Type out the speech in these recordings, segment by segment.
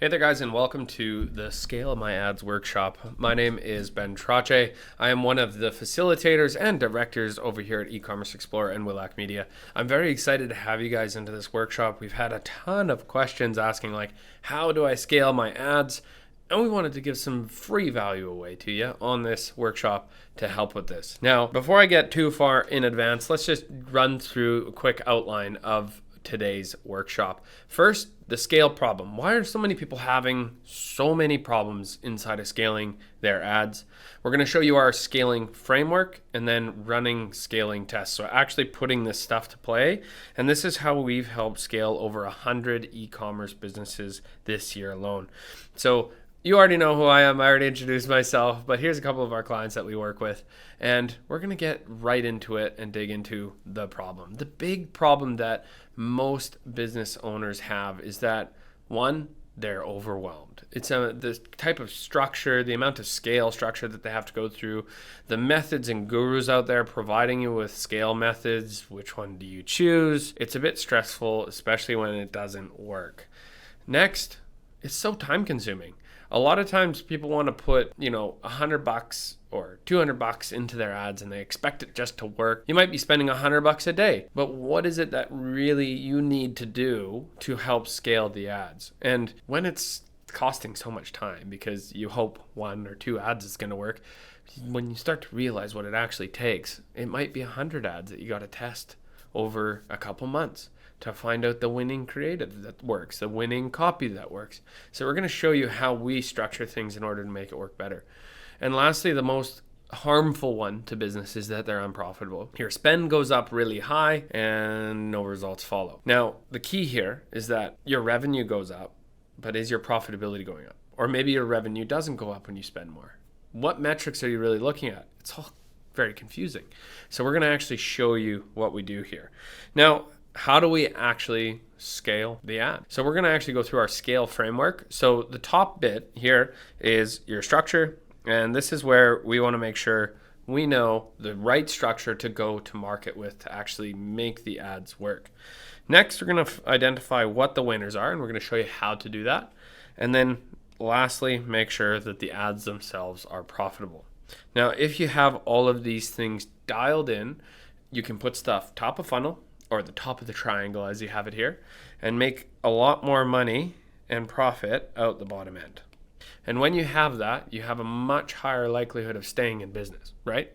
Hey there guys, and welcome to the Scale My Ads workshop. My name is Ben Trache. I am one of the facilitators and directors over here at E-Commerce Explorer and Willac Media. I'm very excited to have you guys into this workshop. We've had a ton of questions asking like, how do I scale my ads? And we wanted to give some free value away to you on this workshop to help with this. Now, before I get too far in advance, let's just run through a quick outline of today's workshop. First, the scale problem. Why are so many people having so many problems inside of scaling their ads? We're going to show you our scaling framework and then running scaling tests. So actually putting this stuff to play. And this is how we've helped scale over 100 e-commerce businesses this year alone. So you already know who I am. I already introduced myself, but here's a couple of our clients that we work with, and we're going to get right into it and dig into the problem. The big problem that most business owners have is that, one, they're overwhelmed. It's the type of structure, the amount of scale structure that they have to go through, the methods and gurus out there providing you with scale methods. Which one do you choose? It's a bit stressful, especially when it doesn't work. Next, it's so time consuming. A lot of times people want to put, $100 or $200 into their ads and they expect it just to work. You might be spending $100 a day, but what is it that really you need to do to help scale the ads? And when it's costing so much time because you hope one or two ads is going to work, when you start to realize what it actually takes, it might be 100 ads that you got to test over a couple months to find out the winning creative that works, the winning copy that works. So we're going to show you how we structure things in order to make it work better. And lastly, the most harmful one to business is that they're unprofitable. Your spend goes up really high and no results follow. Now, the key here is that your revenue goes up, but is your profitability going up? Or maybe your revenue doesn't go up when you spend more. What metrics are you really looking at? It's all very confusing. So we're going to actually show you what we do here. Now, how do we actually scale the ad? So we're going to actually go through our scale framework. So the top bit here is your structure. And this is where we want to make sure we know the right structure to go to market with to actually make the ads work. Next, we're going to identify what the winners are, and we're going to show you how to do that. And then lastly, make sure that the ads themselves are profitable. Now, if you have all of these things dialed in, you can put stuff top of funnel or the top of the triangle as you have it here and make a lot more money and profit out the bottom end. And when you have that, you have a much higher likelihood of staying in business, right?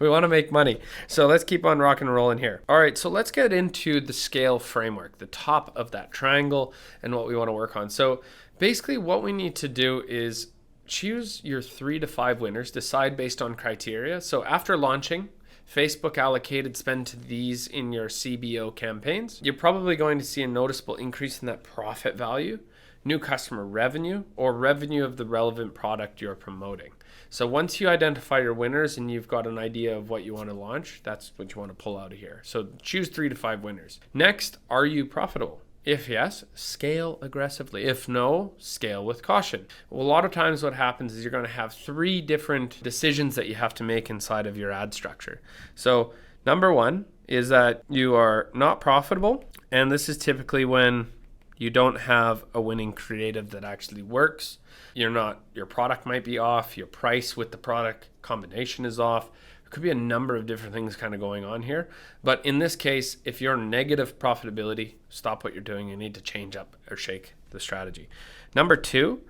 We want to make money. So let's keep on rock and rolling here. All right, so let's get into the scale framework, the top of that triangle and what we want to work on. So basically what we need to do is choose your 3 to 5 winners, decide based on criteria. So after launching, Facebook allocated spend to these in your CBO campaigns, you're probably going to see a noticeable increase in that profit value, new customer revenue, or revenue of the relevant product you're promoting. So once you identify your winners and you've got an idea of what you want to launch, that's what you want to pull out of here. So choose 3 to 5 winners. Next, are you profitable? If yes, scale aggressively. If no, scale with caution. Well, a lot of times what happens is you're going to have 3 different decisions that you have to make inside of your ad structure. So number 1 is that you are not profitable. And this is typically when you don't have a winning creative that actually works. Your product might be off. Your price with the product combination is off. Could be a number of different things kind of going on here. But in this case, if you're negative profitability, stop what you're doing. You need to change up or shake the strategy. Number 2,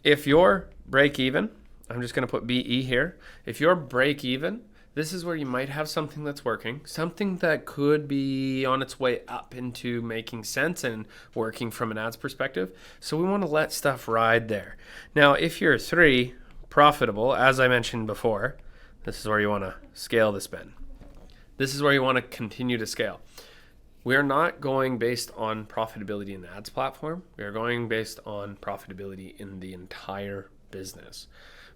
if you're break even, I'm just going to put BE here. If you're break even, this is where you might have something that's working, something that could be on its way up into making sense and working from an ads perspective. So we want to let stuff ride there. Now, if you're 3, profitable, as I mentioned before, this is where you want to scale the spend. This is where you want to continue to scale. We are not going based on profitability in the ads platform. We are going based on profitability in the entire business.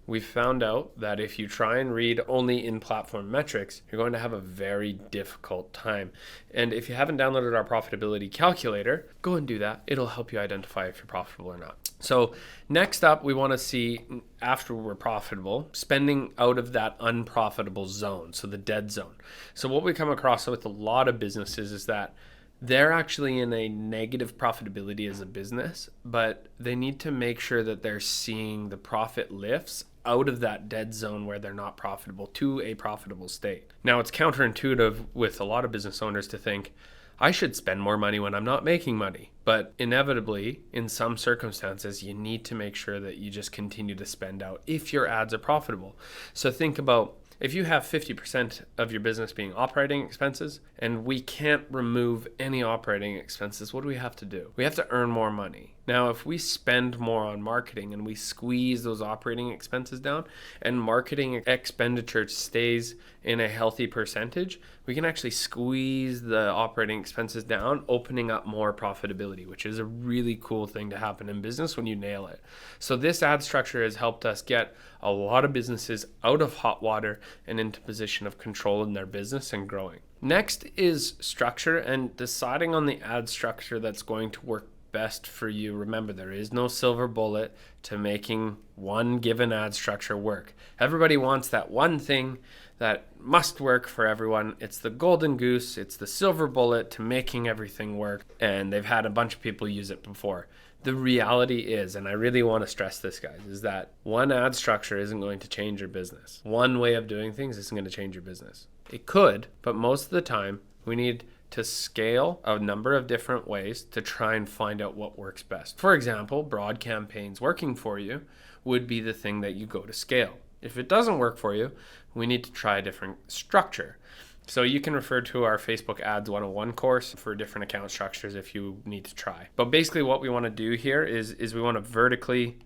We've found out that if you try and read only in-platform metrics, you're going to have a very difficult time. And if you haven't downloaded our profitability calculator, go and do that. It'll help you identify if you're profitable or not. So next up, we want to see, after we're profitable, spending out of that unprofitable zone, so the dead zone. So what we come across with a lot of businesses is that they're actually in a negative profitability as a business, but they need to make sure that they're seeing the profit lifts out of that dead zone where they're not profitable to a profitable state. Now, it's counterintuitive with a lot of business owners to think, I should spend more money when I'm not making money. But inevitably, in some circumstances, you need to make sure that you just continue to spend out if your ads are profitable. So think about, if you have 50% of your business being operating expenses and we can't remove any operating expenses, what do we have to do? We have to earn more money. Now, if we spend more on marketing and we squeeze those operating expenses down and marketing expenditure stays in a healthy percentage, we can actually squeeze the operating expenses down, opening up more profitability, which is a really cool thing to happen in business when you nail it. So this ad structure has helped us get a lot of businesses out of hot water and into position of control in their business and growing. Next is structure and deciding on the ad structure that's going to work best for you. Remember, there is no silver bullet to making one given ad structure work. Everybody wants that one thing that must work for everyone. It's the golden goose, it's the silver bullet to making everything work, and they've had a bunch of people use it before. The reality is, and I really want to stress this, guys, is that one ad structure isn't going to change your business. One way of doing things isn't going to change your business. It could, but most of the time we need to scale a number of different ways to try and find out what works best. For example, broad campaigns working for you would be the thing that you go to scale. If it doesn't work for you, we need to try a different structure. So you can refer to our Facebook Ads 101 course for different account structures if you need to try. But basically what we want to do here is we want to vertically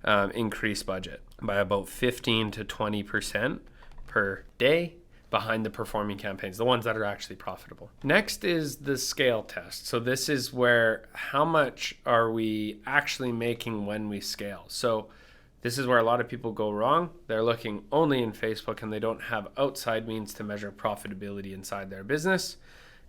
increase budget by about 15 to 20% per day behind the performing campaigns, the ones that are actually profitable. Next is the scale test. So this is where how much are we actually making when we scale? So this is where a lot of people go wrong. They're looking only in Facebook and they don't have outside means to measure profitability inside their business.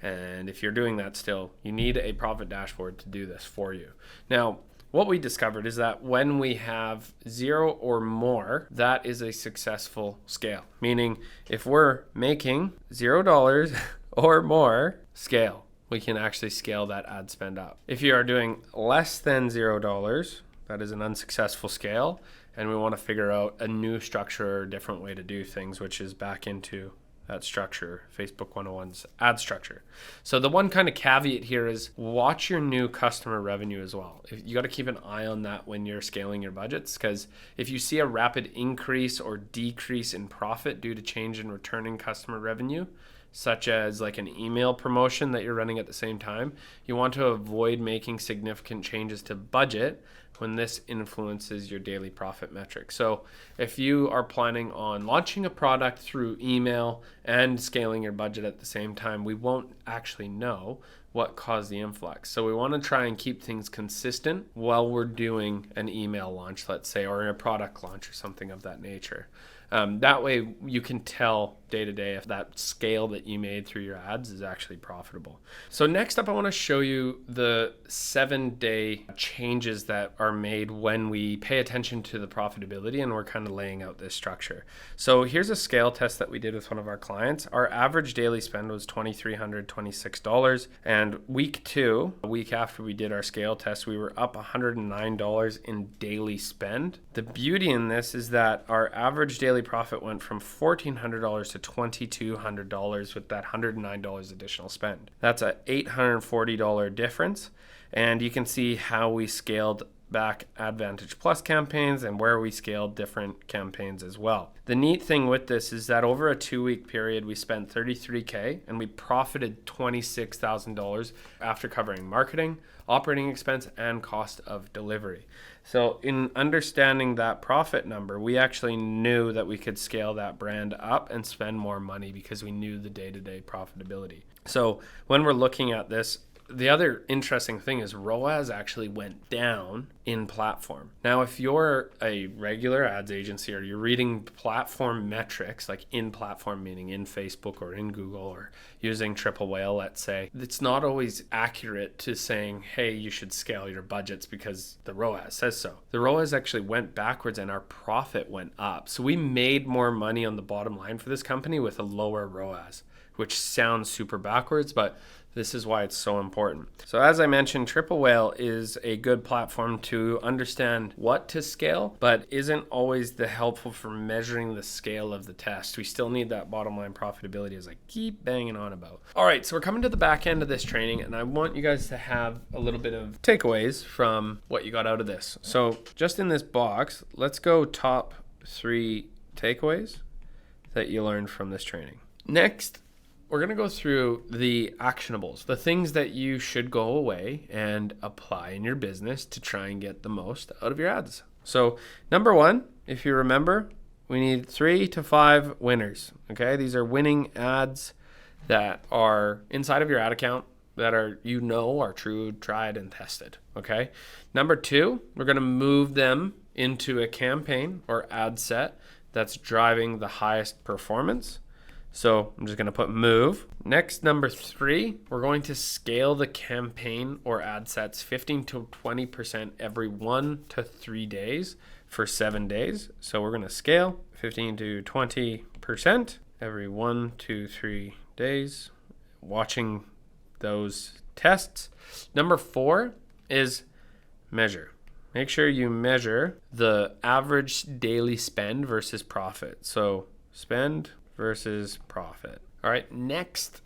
And if you're doing that still, you need a profit dashboard to do this for you. Now, what we discovered is that when we have 0 or more, that is a successful scale. Meaning if we're making $0 or more, scale. We can actually scale that ad spend up. If you are doing less than $0, that is an unsuccessful scale. And we want to figure out a new structure or a different way to do things, which is back into that structure, Facebook 101's ad structure. So the one kind of caveat here is watch your new customer revenue as well. You got to keep an eye on that when you're scaling your budgets, because if you see a rapid increase or decrease in profit due to change in returning customer revenue, such as like an email promotion that you're running at the same time, you want to avoid making significant changes to budget when this influences your daily profit metric. So if you are planning on launching a product through email and scaling your budget at the same time, we won't actually know what caused the influx. So we want to try and keep things consistent while we're doing an email launch, let's say, or a product launch or something of that nature. That way you can tell day to day if that scale that you made through your ads is actually profitable. So next up, I want to show you the 7-day changes that are made when we pay attention to the profitability and we're kind of laying out this structure. So here's a scale test that we did with one of our clients. Our average daily spend was $2,326. And week 2, a week after we did our scale test, we were up $109 in daily spend. The beauty in this is that our average daily profit went from $1,400 to $2,200 with that $109 additional spend. That's a $840 difference. And you can see how we scaled back Advantage Plus campaigns and where we scaled different campaigns as well. The neat thing with this is that over a 2-week period, we spent $33K and we profited $26,000 after covering marketing, operating expense, and cost of delivery. So in understanding that profit number, we actually knew that we could scale that brand up and spend more money because we knew the day-to-day profitability. So when we're looking at this, the other interesting thing is ROAS actually went down in platform. Now, if you're a regular ads agency or you're reading platform metrics, like in platform, meaning in Facebook or in Google or using Triple Whale, let's say, it's not always accurate to saying, hey, you should scale your budgets because the ROAS says so. The ROAS actually went backwards and our profit went up. So we made more money on the bottom line for this company with a lower ROAS, which sounds super backwards, but This is why it's so important. So as I mentioned, Triple Whale is a good platform to understand what to scale, but isn't always the helpful for measuring the scale of the test. We still need that bottom line profitability, as I keep banging on about. All right, so we're coming to the back end of this training, and I want you guys to have a little bit of takeaways from what you got out of this. So just in this box, let's go top 3 takeaways that you learned from this training. Next, we're going to go through the actionables, the things that you should go away and apply in your business to try and get the most out of your ads. So number 1, if you remember, we need 3 to 5 winners. Okay, these are winning ads that are inside of your ad account that are true, tried, and tested. Okay. Number 2, we're going to move them into a campaign or ad set that's driving the highest performance. So I'm just going to put move. Next, number 3, we're going to scale the campaign or ad sets 15 to 20% every 1 to 3 days for 7 days. So we're going to scale 15 to 20% every 1 to 3 days, watching those tests. Number 4 is measure. Make sure you measure the average daily spend versus profit. So spend versus profit. All right, next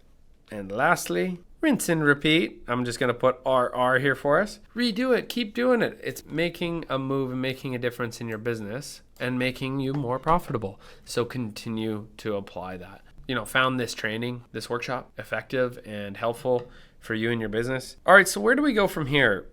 and lastly, rinse and repeat. I'm just going to put RR here for us. Redo it. Keep doing it. It's making a move and making a difference in your business and making you more profitable. So continue to apply that. Found this training, this workshop effective and helpful for you and your business. All right, so where do we go from here?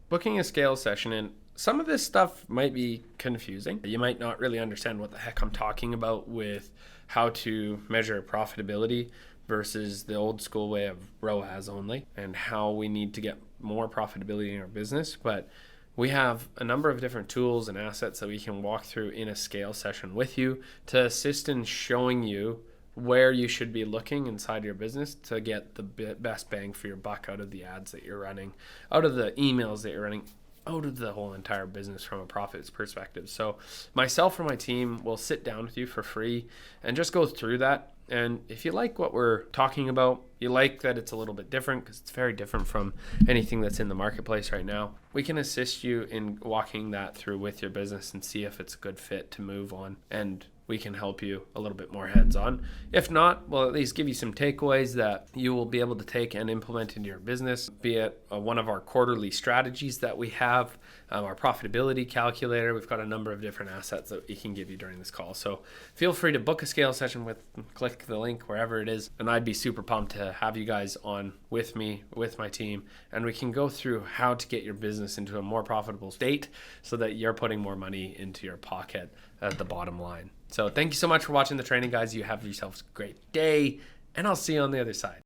Booking a scale session, and some of this stuff might be confusing. You might not really understand what the heck I'm talking about with how to measure profitability versus the old school way of ROAS only, and how we need to get more profitability in our business. But we have a number of different tools and assets that we can walk through in a scale session with you to assist in showing you where you should be looking inside your business to get the best bang for your buck out of the ads that you're running, out of the emails that you're running, out of the whole entire business from a profits perspective. So myself or my team will sit down with you for free and just go through that. And if you like what we're talking about, you like that it's a little bit different because it's very different from anything that's in the marketplace right now, we can assist you in walking that through with your business and see if it's a good fit to move on. And we can help you a little bit more hands-on. If not, we'll at least give you some takeaways that you will be able to take and implement into your business, be it one of our quarterly strategies that we have, our profitability calculator. We've got a number of different assets that we can give you during this call. So feel free to book a scale session click the link wherever it is. And I'd be super pumped to have you guys on with me, with my team, and we can go through how to get your business into a more profitable state so that you're putting more money into your pocket at the bottom line. So thank you so much for watching the training, guys. You have yourselves a great day, and I'll see you on the other side.